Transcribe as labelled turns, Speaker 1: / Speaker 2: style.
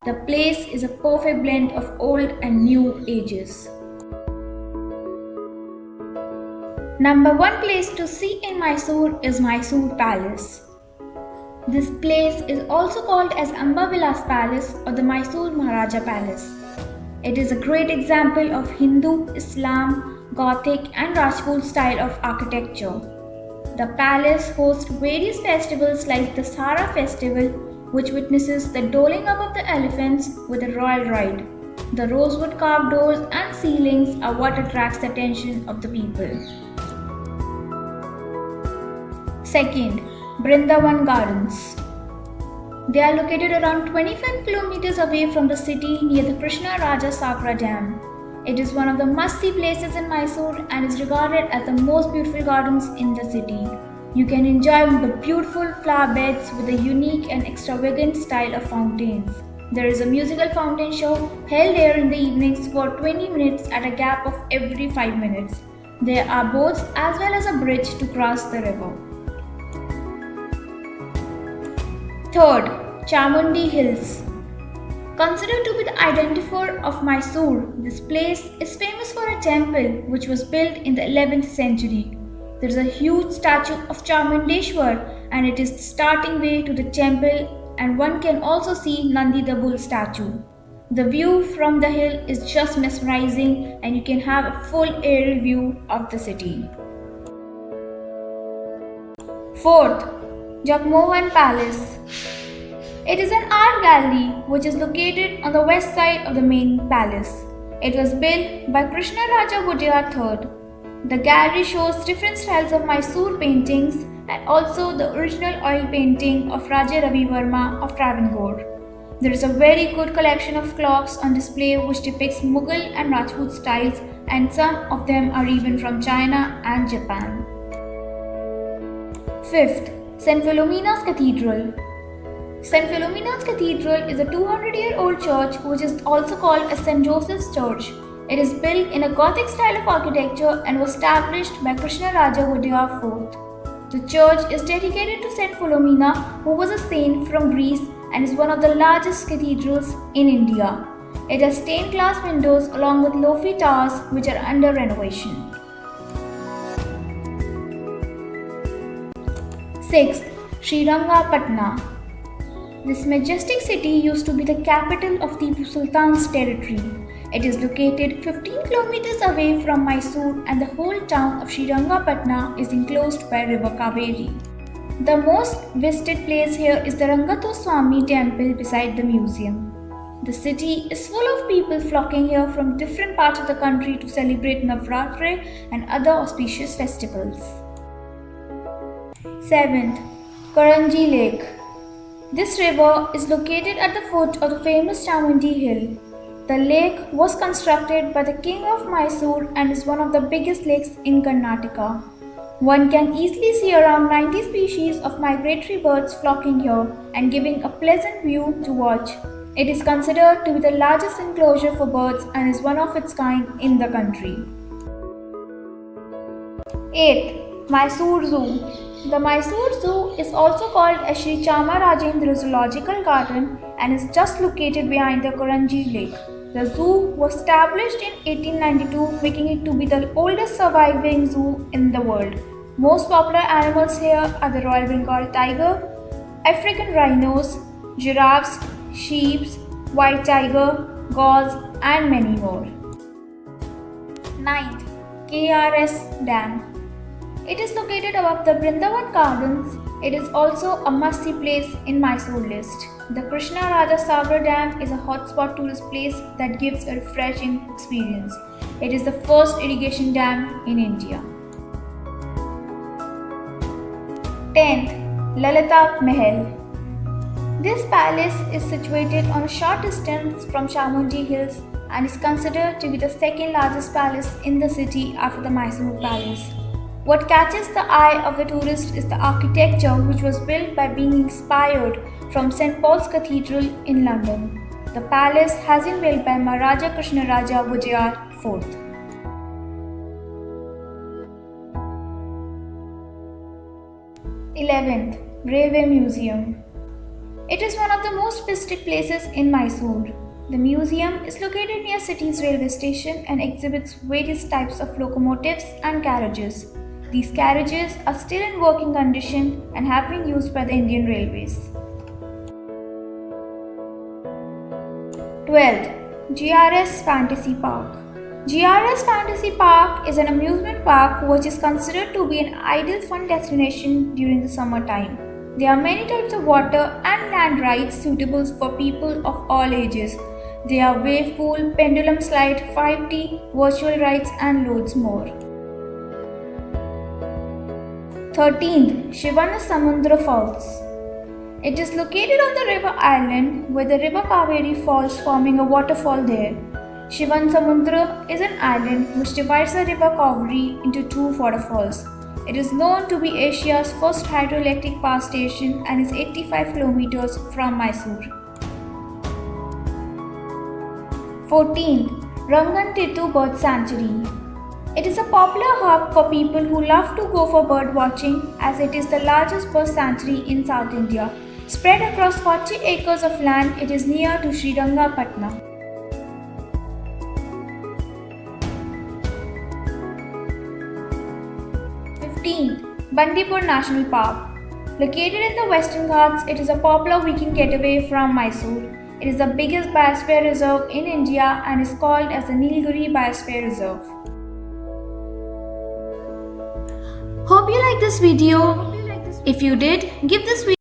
Speaker 1: The place is a perfect blend of old and new ages. Number 1 place to see in Mysore is Mysore Palace. This place is also called as Amba Vilas Palace or the Mysore Maharaja Palace. It is a great example of Hindu, Islam, Gothic and Rajput style of architecture. The palace hosts various festivals like the Sara festival, which witnesses the doling up of the elephants with a royal ride. The rosewood carved doors and ceilings are what attracts the attention of the people. Second, Brindavan Gardens. They are located around 25 kilometers away from the city near the Krishna Raja Sagra Dam. It is one of the must-see places in Mysore and is regarded as the most beautiful gardens in the city. You can enjoy the beautiful flower beds with a unique and extravagant style of fountains. There is a musical fountain show held here in the evenings for 20 minutes at a gap of every 5 minutes. There are boats as well as a bridge to cross the river. Third, Chamundi Hills. Considered to be the identifier of Mysore, this place is famous for a temple which was built in the 11th century. There is a huge statue of Chamundeshwar and it is the starting way to the temple, and one can also see Nandi the bull statue. The view from the hill is just mesmerizing and you can have a full aerial view of the city. Fourth, Jagmohan Palace. It is an art gallery which is located on the west side of the main palace. It was built by Krishna Raja Wodeyar III. The gallery shows different styles of Mysore paintings and also the original oil painting of Raja Ravi Verma of Travancore. There is a very good collection of clocks on display which depicts Mughal and Rajput styles, and some of them are even from China and Japan. Fifth, St. Philomena's Cathedral. St. Philomena's Cathedral is a 200-year-old church which is also called as St. Joseph's Church. It is built in a Gothic style of architecture and was established by Krishna Raja Wodeyar IV. The church is dedicated to St. Philomena, who was a saint from Greece and is one of the largest cathedrals in India. It has stained glass windows along with lofi towers which are under renovation. Sixth, Srirangapatna. This majestic city used to be the capital of Tipu Sultan's territory. It is located 15 kilometers away from Mysore and the whole town of Srirangapatna is enclosed by river Kaveri. The most visited place here is the Rangathoswamy temple beside the museum. The city is full of people flocking here from different parts of the country to celebrate Navratri and other auspicious festivals. 7th, Karanji Lake. This river is located at the foot of the famous Chamundi Hill. The lake was constructed by the king of Mysore and is one of the biggest lakes in Karnataka. One can easily see around 90 species of migratory birds flocking here and giving a pleasant view to watch. It is considered to be the largest enclosure for birds and is one of its kind in the country. 8th, Mysore Zoo. The Mysore Zoo is also called as Sri Chamarajendra Zoological Garden and is just located behind the Karanji Lake. The zoo was established in 1892, making it to be the oldest surviving zoo in the world. Most popular animals here are the Royal Bengal tiger, African rhinos, giraffes, sheep, white tiger, gauze and many more. 9th, KRS Dam. It is located above the Brindavan Gardens. It is also a must-see place in Mysore list. The Krishna Raja Sagar Dam is a hotspot tourist place that gives a refreshing experience. It is the first irrigation dam in India. 10th, Lalita Mahal. This palace is situated on a short distance from Chamundi Hills and is considered to be the second largest palace in the city after the Mysore Palace. What catches the eye of the tourist is the architecture, which was built by being inspired from St. Paul's Cathedral in London. The palace has been built by Maharaja Krishna Raja Wodeyar IV. 11th, Railway Museum. It is one of the most visited places in Mysore. The museum is located near city's railway station and exhibits various types of locomotives and carriages. These carriages are still in working condition and have been used by the Indian Railways. 12th. GRS Fantasy Park. GRS Fantasy Park is an amusement park which is considered to be an ideal fun destination during the summertime. There are many types of water and land rides suitable for people of all ages. There are wave pool, pendulum slide, 5T, virtual rides and loads more. 13th. Shivana Samundra Falls. It is located on the river island where the river Kaveri falls, forming a waterfall there. Shivan Samundra is an island which divides the river Kaveri into two waterfalls. It is known to be Asia's first hydroelectric power station and is 85 kilometers from Mysore. 14th. Rangan-Tirthu Bird Sanctuary. It is a popular hub for people who love to go for bird watching as it is the largest bird sanctuary in South India. Spread across 40 acres of land, it is near to Srirangapatna. 15th. Bandipur National Park. Located in the Western Ghats, it is a popular weekend getaway from Mysore. It is the biggest biosphere reserve in India and is called as the Nilgiri Biosphere Reserve. Hope you like this video. If you did, give this video